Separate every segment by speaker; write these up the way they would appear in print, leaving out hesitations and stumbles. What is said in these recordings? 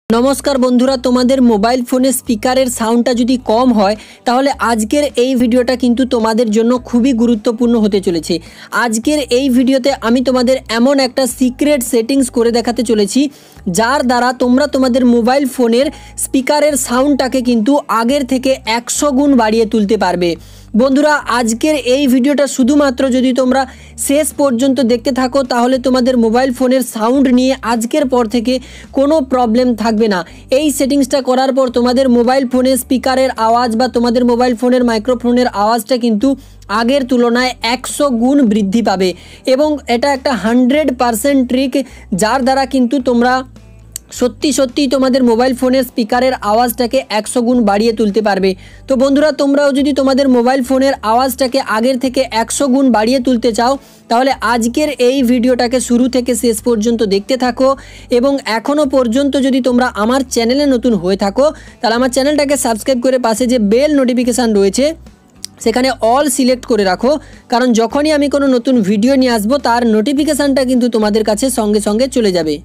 Speaker 1: नमस्कार बंधुरा तुम्हारे मोबाइल फोने स्पीकारेर साउंडटा यदि कम है ताहले आजकेर এই ভিডিওটা কিন্তু তোমাদের জন্য খুবই গুরুত্বপূর্ণ হতে চলেছে। আজকের এই ভিডিওতে আমি তোমাদের এমন একটা সিক্রেট সেটিংস করে দেখাতে চলেছি যার দ্বারা তোমরা তোমাদের মোবাইল ফোনের স্পিকারের সাউন্ডটাকে কিন্তু আগের থেকে 100 গুণ বাড়িয়ে তুলতে পারবে। বন্ধুরা আজকের এই ভিডিওটা শুধুমাত্র যদি তোমরা শেষ পর্যন্ত দেখতে থাকো তাহলে তোমাদের মোবাইল ফোনের সাউন্ড নিয়ে আজকের পর থেকে কোনো প্রবলেম থাকবে না। এই সেটিংসটা করার পর তোমাদের মোবাইল ফোনের স্পিকারের আওয়াজ বা তোমাদের মোবাইল ফোনের মাইক্রোফোনের আওয়াজটা কিন্তু আগের তুলনায় 100 গুণ বৃদ্ধি পাবে এবং এটা একটা 100% ট্রিক যার দ্বারা কিন্তু তোমরা সত্যি সত্যি তোমাদের মোবাইল ফোনের স্পিকারের আওয়াজটাকে 100 গুণ বাড়িয়ে তুলতে পারবে। তো বন্ধুরা তোমরাও যদি তোমাদের মোবাইল ফোনের আওয়াজটাকে আগের থেকে 100 গুণ বাড়িয়ে তুলতে চাও তাহলে আজকের এই ভিডিওটাকে শুরু থেকে শেষ পর্যন্ত দেখতে থাকো এবং এখনো পর্যন্ত যদি তোমরা আমার চ্যানেলে নতুন হয়ে থাকো তাহলে আমার চ্যানেলটাকে সাবস্ক্রাইব করে পাশে যে বেল নোটিফিকেশান রয়েছে সেখানে অল সিলেক্ট করে রাখো, কারণ যখনই আমি কোনো নতুন ভিডিও নিয়ে আসবো তার নোটিফিকেশানটা কিন্তু তোমাদের কাছে সঙ্গে সঙ্গে চলে যাবে।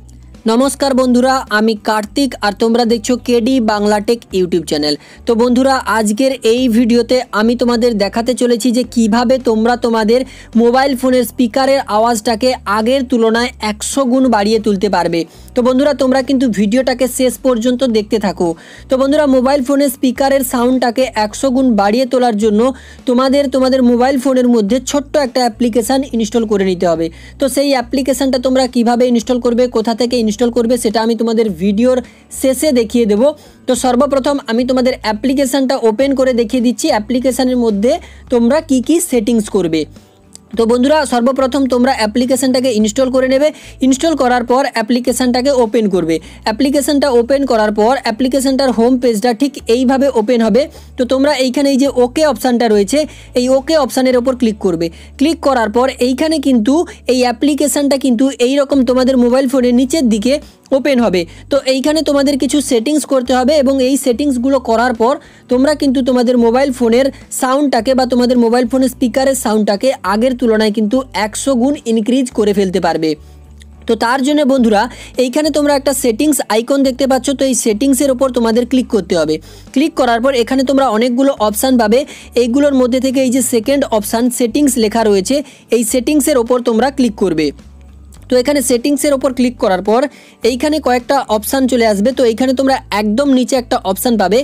Speaker 1: नमस्कार बंधुरा आमी कार्तिक और तोमरा देखछो KD Bangla tech YouTube channel. तो बंधुरा आजकेर एई भिडियोते आमी तोमादेर देखाते चलेछि जे किभाबे तोमरा तोमादेर मोबाइल फोनेर स्पीकारेर आवाजटाके आगेर तुलनाय 100 गुण बाड़िये तुलते पारबे। तो बंधुरा तोमरा किन्तु भिडियोटाके शेष पर्यन्त देखते थाको। तो बंधुरा मोबाइल फोनेर स्पीकारेर साउंडटाके 100 गुण बाड़िये तोलार जोन्नो तोमादेर मोबाइल फोनेर मध्ये छोट्ट एकटा অ্যাপ্লিকেশন ইনস্টল করে নিতে হবে। তো সেই অ্যাপ্লিকেশনটা তোমরা কিভাবে ইনস্টল করবে, কোথা থেকে ইনস্টল করবে সেটা আমি তোমাদের ভিডিওর শেষে দেখিয়ে দেব। তো সর্বপ্রথম আমি তোমাদের অ্যাপ্লিকেশনটা ওপেন করে দেখিয়ে দিচ্ছি অ্যাপ্লিকেশনের মধ্যে তোমরা কি কি সেটিংস করবে। তো বন্ধুরা সর্বপ্রথম তোমরা অ্যাপ্লিকেশনটাকে ইনস্টল করে নেবে। ইনস্টল করার পর অ্যাপ্লিকেশনটাকে ওপেন করবে। অ্যাপ্লিকেশনটা ওপেন করার পর অ্যাপ্লিকেশনটার হোম পেজটা ঠিক এইভাবে ওপেন হবে। তো তোমরা এইখানে এই যে ওকে অপশানটা রয়েছে এই ওকে অপশানের ওপর ক্লিক করবে। ক্লিক করার পর এইখানে কিন্তু এই অ্যাপ্লিকেশনটা কিন্তু এই রকম তোমাদের মোবাইল ফোনের নিচের দিকে ওপেন হবে। তো এইখানে তোমাদের কিছু সেটিংস করতে হবে এবং এই সেটিংসগুলো করার পর তোমরা কিন্তু তোমাদের মোবাইল ফোনের সাউন্ডটাকে বা তোমাদের মোবাইল ফোনের স্পিকারের সাউন্ডটাকে আগের তুলনায় কিন্তু 100 গুণ ইনক্রিজ করে ফেলতে পারবে। তো তার জন্য বন্ধুরা এইখানে তোমরা একটা সেটিংস আইকন দেখতে পাচ্ছ। তো এই সেটিংসের ওপর তোমাদের ক্লিক করতে হবে। ক্লিক করার পর এখানে তোমরা অনেকগুলো অপশান পাবে। এইগুলোর মধ্যে থেকে এই যে সেকেন্ড অপশান সেটিংস লেখা রয়েছে এই সেটিংসের ওপর তোমরা ক্লিক করবে। তো এখানে সেটিংসের ওপর ক্লিক করার পর এইখানে কয়েকটা অপশান চলে আসবে। তো এইখানে তোমরা একদম নিচে একটা অপশান পাবে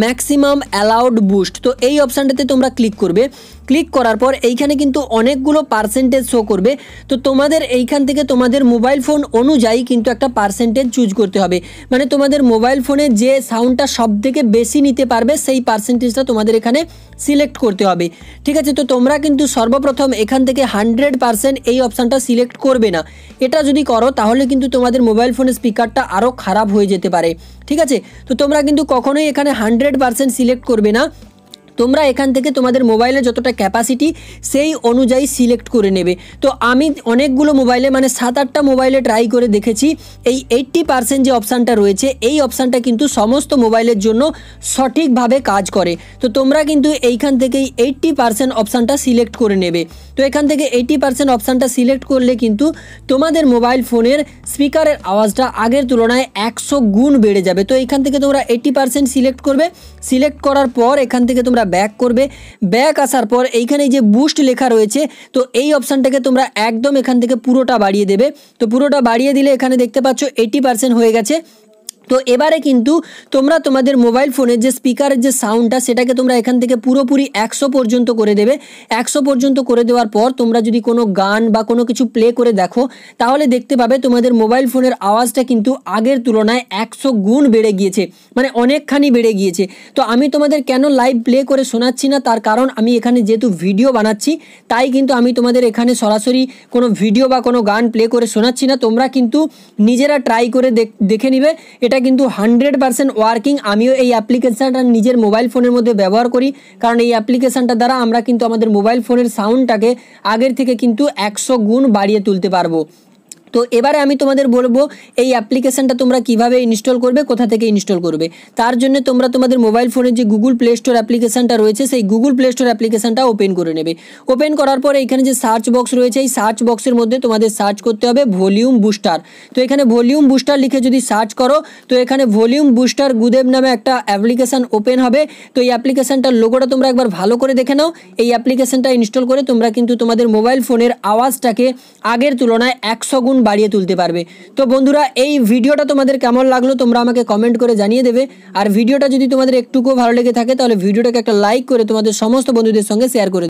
Speaker 1: ম্যাক্সিমাম অ্যালাউড বুস্ট। তো এই অপশানটাতে তোমরা ক্লিক করবে। ক্লিক করার পর এইখানে কিন্তু অনেকগুলো পার্সেন্টেজ শো করবে। তো তোমাদের এইখান থেকে তোমাদের মোবাইল ফোন অনুযায়ী কিন্তু একটা পার্সেন্টেজ চুজ করতে হবে, মানে তোমাদের মোবাইল ফোনে যে সাউন্ডটা সবথেকে বেশি নিতে পারবে সেই পার্সেন্টেজটা তোমাদের এখানে সিলেক্ট করতে হবে। ঠিক আছে, তো তোমরা কিন্তু সর্বপ্রথম এখান থেকে 100% এই অপশানটা সিলেক্ট করবে না। এটা যদি করো তাহলে কিন্তু তোমাদের মোবাইল ফোনের স্পিকারটা আরও খারাপ হয়ে যেতে পারে। ঠিক আছে, তো তোমরা কিন্তু কখনোই এখানে 100% সিলেক্ট করবে না। তোমরা এখান থেকে তোমাদের মোবাইলে যতটা ক্যাপাসিটি সেই অনুযায়ী সিলেক্ট করে নেবে। তো আমি অনেকগুলো মোবাইলে মানে 7-8টা মোবাইলে ট্রাই করে দেখেছি এই 80% যে অপশানটা রয়েছে এই অপশানটা কিন্তু সমস্ত মোবাইলের জন্য সঠিকভাবে কাজ করে। তো তোমরা কিন্তু এইখান থেকেই 80% অপশানটা সিলেক্ট করে নেবে। তো এখান থেকে 80% অপশানটা সিলেক্ট করলে কিন্তু তোমাদের মোবাইল ফোনের স্পিকারের আওয়াজটা আগের তুলনায় 100 গুণ বেড়ে যাবে। তো এইখান থেকে তোমরা 80% সিলেক্ট করবে। সিলেক্ট করার পর এখান থেকে তোমরা ব্যাক করবে। ব্যাক আসার পর এইখানে যে বুস্ট লেখা রয়েছে তো এই অপশানটাকে তোমরা একদম এখান থেকে পুরোটা বাড়িয়ে দেবে। তো পুরোটা বাড়িয়ে দিলে এখানে দেখতে পাচ্ছ 80% হয়ে গেছে। তো এবারে কিন্তু তোমরা তোমাদের মোবাইল ফোনের যে স্পিকারের যে সাউন্ডটা সেটাকে তোমরা এখান থেকে পুরোপুরি 100 পর্যন্ত করে দেবে। 100 পর্যন্ত করে দেওয়ার পর তোমরা যদি কোনো গান বা কোনো কিছু প্লে করে দেখো তাহলে দেখতে পাবে তোমাদের মোবাইল ফোনের আওয়াজটা কিন্তু আগের তুলনায় 100 গুণ বেড়ে গিয়েছে, মানে অনেকখানি বেড়ে গিয়েছে। তো আমি তোমাদের কেন লাইভ প্লে করে শোনাচ্ছি না তার কারণ আমি এখানে যেহেতু ভিডিও বানাচ্ছি তাই কিন্তু আমি তোমাদের এখানে সরাসরি কোনো ভিডিও বা কোনো গান প্লে করে শোনাচ্ছি না। তোমরা কিন্তু নিজেরা ট্রাই করে দেখে নিবে। এটা কিন্তু 100% ওয়ার্কিং। আমিও এই অ্যাপ্লিকেশনটা নিজের মোবাইল ফোনের মধ্যে ব্যবহার করি, কারণ এই অ্যাপ্লিকেশনটা দ্বারা আমরা কিন্তু আমাদের মোবাইল ফোনের সাউন্ডটাকে আগের থেকে কিন্তু 100 গুণ বাড়িয়ে তুলতে পারবো। তো এবারে আমি তোমাদের বলবো এই অ্যাপ্লিকেশনটা তোমরা কিভাবে ইনস্টল করবে, কোথা থেকে ইনস্টল করবে। তার জন্য তোমরা তোমাদের মোবাইল ফোনের যে গুগল প্লে স্টোর অ্যাপ্লিকেশনটা রয়েছে সেই গুগল প্লে স্টোর অ্যাপ্লিকেশনটা ওপেন করে নেবে। ওপেন করার পরে এখানে যে সার্চ বক্স রয়েছে এই সার্চ বক্সের মধ্যে তোমাদের সার্চ করতে হবে ভলিউম বুস্টার। তো এখানে ভলিউম বুস্টার লিখে যদি সার্চ করো তো এখানে ভলিউম বুস্টার গুদেব নামে একটা অ্যাপ্লিকেশন ওপেন হবে। তো এই অ্যাপ্লিকেশনটার লোগোটা তোমরা একবার ভালো করে দেখে নাও। এই অ্যাপ্লিকেশনটা ইনস্টল করে তোমরা কিন্তু তোমাদের মোবাইল ফোনের আওয়াজটাকে আগের তুলনায় 100 গুণ বাড়িয়ে তুলতে পারবে। তো বন্ধুরা এই ভিডিওটা তোমাদের কেমন লাগলো তোমরা আমাকে কমেন্ট করে জানিয়ে দেবে। আর ভিডিওটা যদি তোমাদের একটুকুও ভালো লেগে থাকে তাহলে ভিডিওটাকে একটা লাইক করে তোমাদের সমস্ত বন্ধুদের সঙ্গে শেয়ার করে